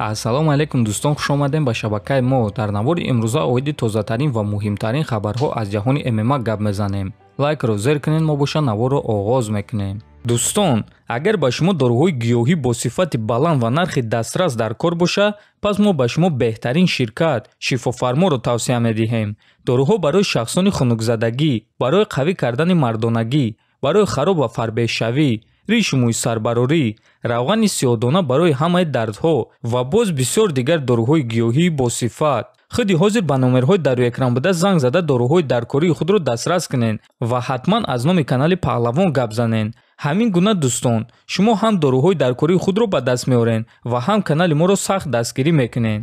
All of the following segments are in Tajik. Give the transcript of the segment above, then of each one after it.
ассалому алайкум дӯстон, хуш омадем ба шабакаи мо. дар навори имрӯза оиди тозатарин ва муҳимтарин хабарҳо аз ҷаҳони ММА гап мезанем. лайкро зер кунед, мо боша наворро оғоз мекунем. дӯстон, агар ба шумо дороҳои гиёҳӣ бо сифати баланд ва нархи дастрас дар кор боша, пас мо ба шумо беҳтарин ширкат шифофарморо тавсия медиҳем. дороҳо барои шахсони хунукзадагӣ, барои қавӣ кардани мардонагӣ, барои хароб ва фарбеҳшавӣ, риши мӯи сарбарорӣ, равғани сиёҳдона барои ҳамаи дардҳо ва боз бисёр дигар дороҳои гиёҳии босифат. худи ҳозир ба номерҳои дар рӯи буда занг зада дороҳои даркории худро дастрас кунед ва ҳатман аз номи канали Паҳлавон гап занед. ҳамин гуна дӯстон, шумо ҳам дороҳои даркории худро ба даст меоред ва ҳам канали моро сахт дастгирӣ мекунед.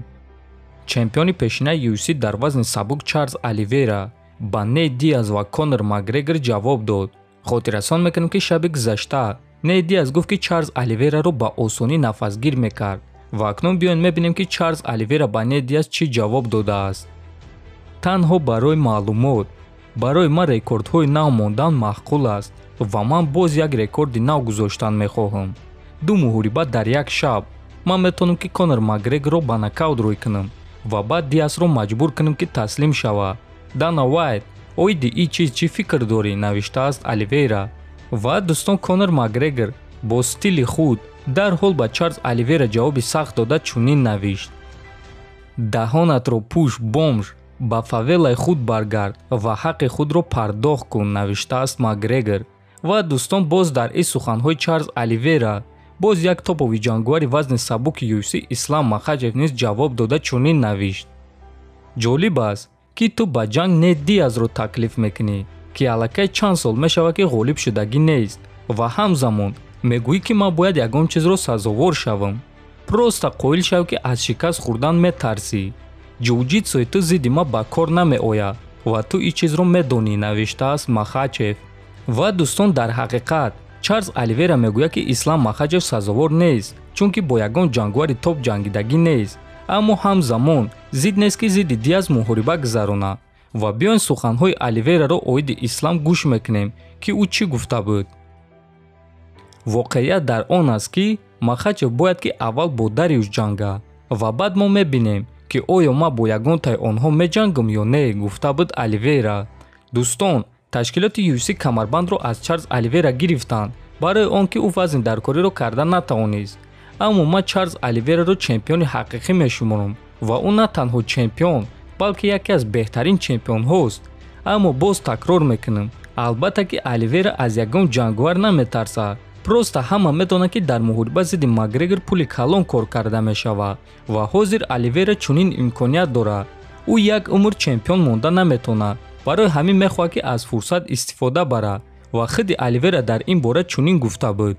чемпиони пешинаи UFC дар вазни сабук Чарлз Оливейра ба Нейт Диаз ва Конор Макгрегор ҷавоб дод. хотиррасон мекунем ки шаби гузашта Нейт Диаз гуфт ки Чарлз Оливейраро ба осонӣ нафасгир мекард ва акнун биёед мебинем ки Чарлз Оливейра ба Нейт Диаз чӣ ҷавоб додааст. танҳо барои маълумот, барои ман рекордҳои нав мондан маъқул аст ва ман боз як рекорди нав гузоштан мехоҳам. 2 муҳорибат дар як шаб. ман метавонам ки Конор Макгрегорро ба нокаут рӯй кунам ва баъд Диазро маҷбур кунам ки таслим шавад. Дана Уайт, оиди ин чиз чӣ фикр дорӣ? навиштааст Оливейра. ва дӯстон, Конор Макгрегор бо стили худ дарҳол ба Чарлз Оливейра ҷавоби сахт дода чунин навишт: даҳонатро пӯш бомж, ба фавелаи худ баргард ва ҳаққи худро пардохт кун, навиштааст Макгрегор. ва дӯстон, боз дар ин суханҳои Чарлз Оливейра боз як топови ҷангуари вазни сабуки UFC Ислам Махачев низ ҷавоб дода чунин навишт: ҷолиб аст ки ту ба ҷанг Нейт Диазро таклиф мекунӣ, ки аллакай чанд сол мешавад ки ғолиб шудагӣ нест, ва ҳамзамон мегӯӣ ки ман бояд ягон чизро сазовор шавам. просто қоил шав ки аз шикаст хӯрдан метарсӣ. ҷуҷитсуи ту зидди ман ба кор намеояд ва ту ин чизро медонӣ, навиштааст Махачев. ва дӯстон, дар ҳақиқат Чарлз Оливейра мегӯяд ки Ислам Махачев сазовор нест, чунки бо ягон ҷангуари топ ҷангидагӣ нест, аммо ҳамзамон зид нест ки зидди Диаз муҳориба гузаронад. ва биёин суханҳои Оливейраро оиди Ислам гӯш мекунем ки ӯ чӣ гуфта буд. воқеият дар он аст ки Махачев бояд ки аввал бо Дариюш ҷангад ва баъд мо мебинем ки оё ман бо ягонтаи онҳо меҷангам ё не, гуфта буд Оливейра. дӯстон, ташкилоти UFC камарбандро аз Чарлз Оливейра гирифтанд барои он ки ӯ вазни даркориро карда натавонист. аммо ман Чарлз Оливейраро чемпиони ҳақиқӣ мешуморам ва ӯ на танҳо чемпион, балки яке аз беҳтарин чемпионҳост. аммо боз такрор мекунам, албатта ки Оливейра аз ягон ҷангуар наметарсад. просто ҳама медонанд ки дар муҳориба зидди Макгрегор пули калон кор карда мешавад ва ҳозир Оливейра чунин имконият дорад. ӯ як умр чемпион монда наметавонад, барои ҳамин мехоҳад ки аз фурсат истифода барад. ва худи Оливейра дар ин бора чунин гуфта буд: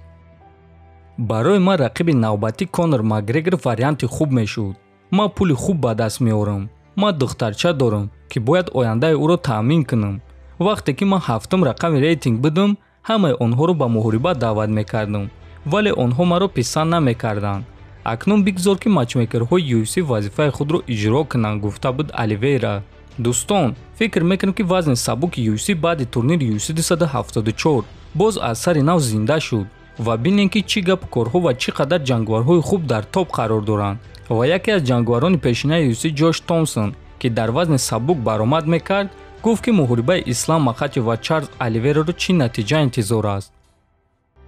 барои ман рақиби навбатӣ Конор Макгрегор варианти хуб мешуд. ман пули хуб ба даст меорам. ман духтарча дорам ки бояд ояндаи ӯро таъмин кунам. вақте ки ман ҳафтум рақами рейтинг будам, ҳамаи онҳоро ба муҳориба даъват мекардам, вале онҳо маро писанд намекарданд. акнун бигзор ки матчмейкерҳои UFC вазифаи худро иҷро кунанд, гуфта буд Оливейра. дӯстон, фикр мекунам ки вазни сабуки UFC баъди турнири UFC 274 боз аз сари нав зинда шуд ва бинем ки чӣ гапу корҳо ва чӣ қадар ҷангуарҳои хуб дар топ қарор доранд. ва яке аз ҷангуарони пешинаи UFC Ҷош Томсон, ки дар вазни сабук баромад мекард, гуфт ки муҳорибаи Ислам Махачев ва Чарлз Оливейраро чӣ натиҷа интизор аст.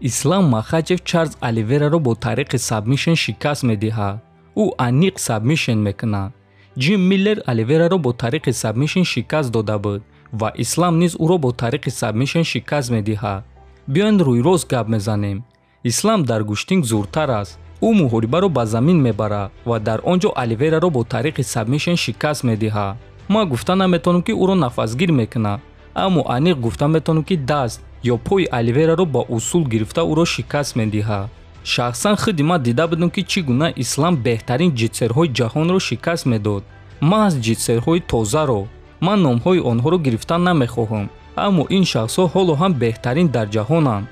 Ислам Махачев Чарлз Оливейраро бо тариқи сабмишн шикаст медиҳад. ӯ аниқ сабмишн мекунад. Ҷим Миллер Оливейраро бо тариқи сабмишн шикаст дода буд ва Ислам низ ӯро бо тариқи сабмишн шикаст медиҳад. биёед рӯйрост гап мезанем. Ислам дар гӯштинг зӯртар аст. ӯ муҳорибаро ба замин мебарад ва дар он ҷо Оливейраро бо тариқи сабмишн шикаст медиҳад. ман гуфта наметавонам ки ӯро нафасгир мекунам, аммо аниқ гуфта метавонам ки даст ё пои Оливейраро ба усул гирифта ӯро шикаст медиҳад. шахсан худи ман дида будам ки чӣ гуна Ислам беҳтарин ҷитсерҳои ҷаҳонро шикаст медод. маҳз ҷитсерҳои тозаро. ман номҳои онҳоро гирифтан намехоҳам, аммо ин шахсҳо ҳоло ҳам беҳтарин дар ҷаҳонанд.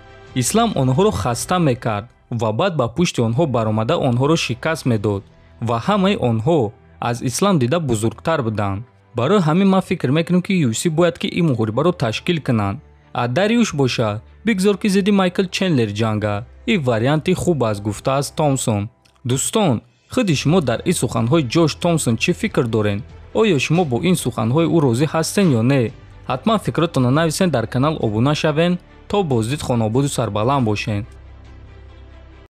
Ислам онҳоро хаста мекард ва баъд ба пушти онҳо баромада онҳоро шикаст медод ва ҳамаи онҳо аз Ислам дида бузургтар буданд. барои ҳамин ман фикр мекунам ки UFC бояд ки ин муҳорибаро ташкил кунанд. Дариюш бошад, бигзор ки зидди Майкл Чендлер ҷангад. ин варианти хуб аст, гуфтааст Томсон. дӯстон, худи шумо дар ин суханҳои Ҷош Томсон чӣ фикр доред? оё шумо бо ин суханҳои ӯ розӣ ҳастен ё не? ҳатман фикротонро нависен, дар канал обуна шавен. то боздид хонобуду сарбаланд бошед.